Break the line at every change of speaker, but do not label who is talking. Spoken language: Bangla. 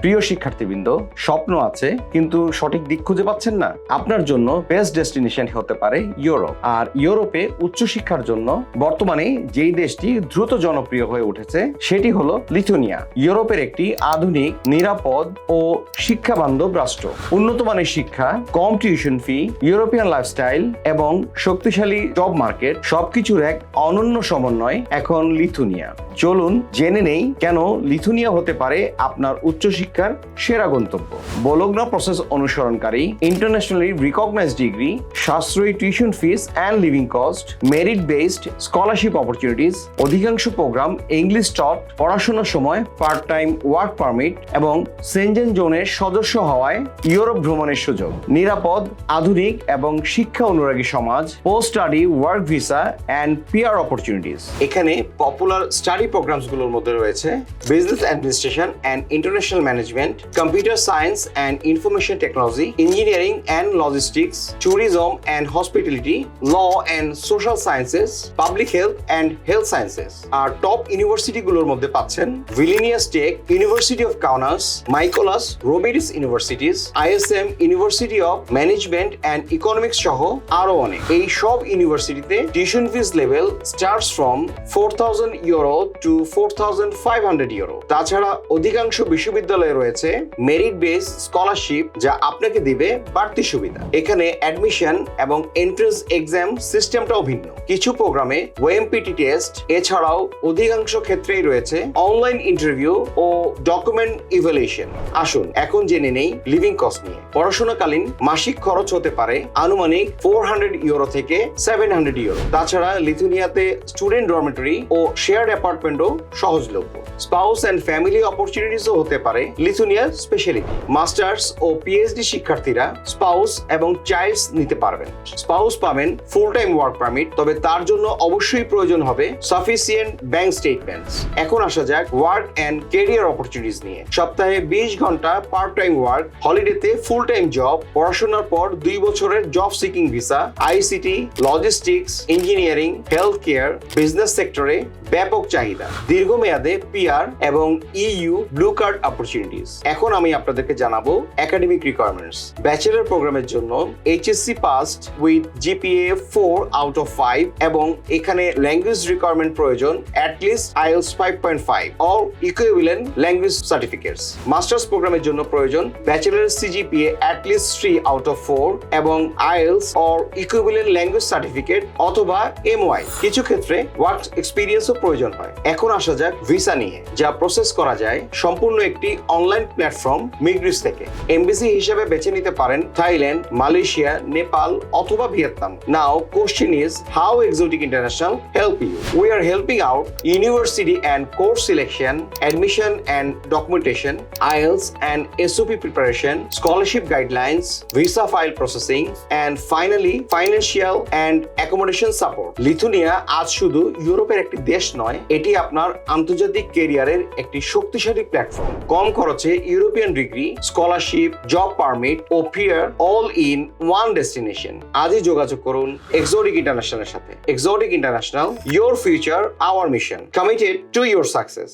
প্রিয় শিক্ষার্থীবৃন্দ, স্বপ্ন আছে কিন্তু সঠিক দিক খুঁজে পাচ্ছেন না? আপনার জন্য বেস্ট ডেস্টিনেশন হতে পারে ইউরোপ। আর ইউরোপে উচ্চশিক্ষার জন্য বর্তমানে যেই দেশটি দ্রুত জনপ্রিয় হয়ে উঠেছে সেটি হলো লিথুনিয়া। ইউরোপের একটি আধুনিক, নিরাপদ ও শিক্ষাবান্ধব রাষ্ট্র। উন্নত মানের শিক্ষা, কম টিউশন ফি, ইউরোপিয়ান লাইফস্টাইল এবং শক্তিশালী জব মার্কেট সবকিছুর এক অনন্য সমন্বয় এখন লিথুনিয়া। চলুন জেনে নেই কেন লিথুনিয়া হতে পারে আপনার উচ্চশিক্ষার সেরা গন্তব্য। বোলোগনা প্রসেস অনুসরণকারী, ইন্টারন্যাশনালি রিকগনাইজড ডিগ্রি, সাশ্রয়ী tuition fees and living cost, merit based scholarship opportunities, অধিকাংশ প্রোগ্রাম ইংলিশ টট, পড়াশোনার সময় পার্ট টাইম ওয়ার্ক পারমিট এবং সেনজেন জোনের সদস্য হওয়ায় ইউরোপ ভ্রমণের সুযোগ, নিরাপদ, আধুনিক এবং শিক্ষা অনুরাগী সমাজ, post study work visa and PR opportunities. এখানে পপুলার স্টাডি প্রোগ্রামসগুলোর মধ্যে রয়েছে business administration and international management, computer science and information technology, engineering and logistics, tourism and hospitality, law and social sciences, public health and health sciences. আর টপ ইউনিভার্সিটিগুলোর মধ্যে পাচ্ছেন Vilnius tech, university of Kaunas, Mykolas Romeris universitetas, ISM, university of management and economics সহ আরো অনেক। এই সব ইউনিভার্সিটিতে tuition fees level starts from 4,000 euro to 4,500 euro. তাছাড়া অধিকাংশ বিশ্ববিদ্যালয়ে রয়েছে মেরিট বেস স্কলারশিপ, যা আপনাকে দিবে বাড়তি সুবিধা। এখানে অ্যাডমিশন এবং এন্ট্রান্স এক্সাম সিস্টেমটাও ভিন্ন। কিছু প্রোগ্রামে ওএমপিটি টেস্ট, এছাড়াও অধিকাংশ ক্ষেত্রেই রয়েছে অনলাইন ইন্টারভিউ ও ডকুমেন্ট ইভ্যালুয়েশন। আসুন এখন জেনে নেই লিভিং কস্ট নিয়ে। পড়াশোনাকালীন মাসিক খরচ হতে পারে আনুমানিক 400 ইউরো থেকে 700 ইউরো। তাছাড়া লিথুনিয়াতে স্টুডেন্ট ডরমেটরি ও শেয়ার্ড অ্যাপার্টমেন্টও সহজলভ্য। স্পাউস অ্যান্ড ফ্যামিলি অপরচুনিটিসও হতে পারে লিথুনিয়ার স্পেশালিটি। মাস্টার্স ও পিএইচডি শিক্ষার্থীরা স্পাউস এবং চাইল্ডস নিতে পারবেন। স্পাউস পাবেন ফুল টাইম ওয়ার্ক পারমিট, তবে তার জন্য অবশ্যই প্রয়োজন হবে সাফিসিয়েন্ট ব্যাংক স্টেটমেন্টস। এখন আসা যাক ওয়ার্ক অ্যান্ড ক্যারিয়ার অপরচুনিটিস নিয়ে। সপ্তাহে 20 ঘন্টা পার্ট টাইম ওয়ার্ক, হলিডেতে ফুল টাইম জব, পড়াশোনার পর 2 বছরের job seeking visa, ICT, logistics, engineering, health care, business সেক্টরে ব্যাপক চাহিদা, দীর্ঘমেয়াদে পিআর এবং ইইউ ব্লু কার্ড অপরচুনিটিস। এখন আমি আপনাদেরকে জানাবো একাডেমিক রিকোয়ারমেন্টস। ব্যাচেলর প্রোগ্রামের জন্য HSC passed with GPA 4 out of 5 এবং এখানে ল্যাঙ্গুয়েজ রিকোয়ারমেন্ট প্রয়োজন at least IELTS 5.5 or equivalent language certificates. Masters প্রোগ্রামের জন্য প্রয়োজন bachelor CGPA at least 3 out of 4 এবং IELTS or equivalent language certificate অথবা এমওয়াই। কিছু ক্ষেত্রে ওয়ার্ক এক্সপিরিয়েন্সও প্রয়োজন হয়। এখন আসা যাক ভিসা নিয়ে, যা প্রসেস করা যায় সম্পূর্ণ একটি অনলাইন প্ল্যাটফর্ম মিগ্রিস থেকে। এমবিসি হিসেবে বেছে নিতে পারেন থাইল্যান্ড, মালয়েশিয়া, নেপাল অথবা Vietnam. Now question is how exotic international help you? We are helping out university and course selection, admission and documentation, IELTS and SOP preparation, scholarship guidelines, visa file processing and finally financial and accommodation support. Lithuania আজ শুধু ইউরোপের একটি দেশ নয়, এটি আপনার আন্তর্জাতিক ক্যারিয়ারের একটি শক্তিশালী প্ল্যাটফর্ম। কম খরচে European degree, scholarship, job permit ও PR, all in one destination. আজই যোগাযোগ করুন এক্সোটিক ইন্টারন্যাশনালের সাথে। Exotic international, your future our mission, committed to your success.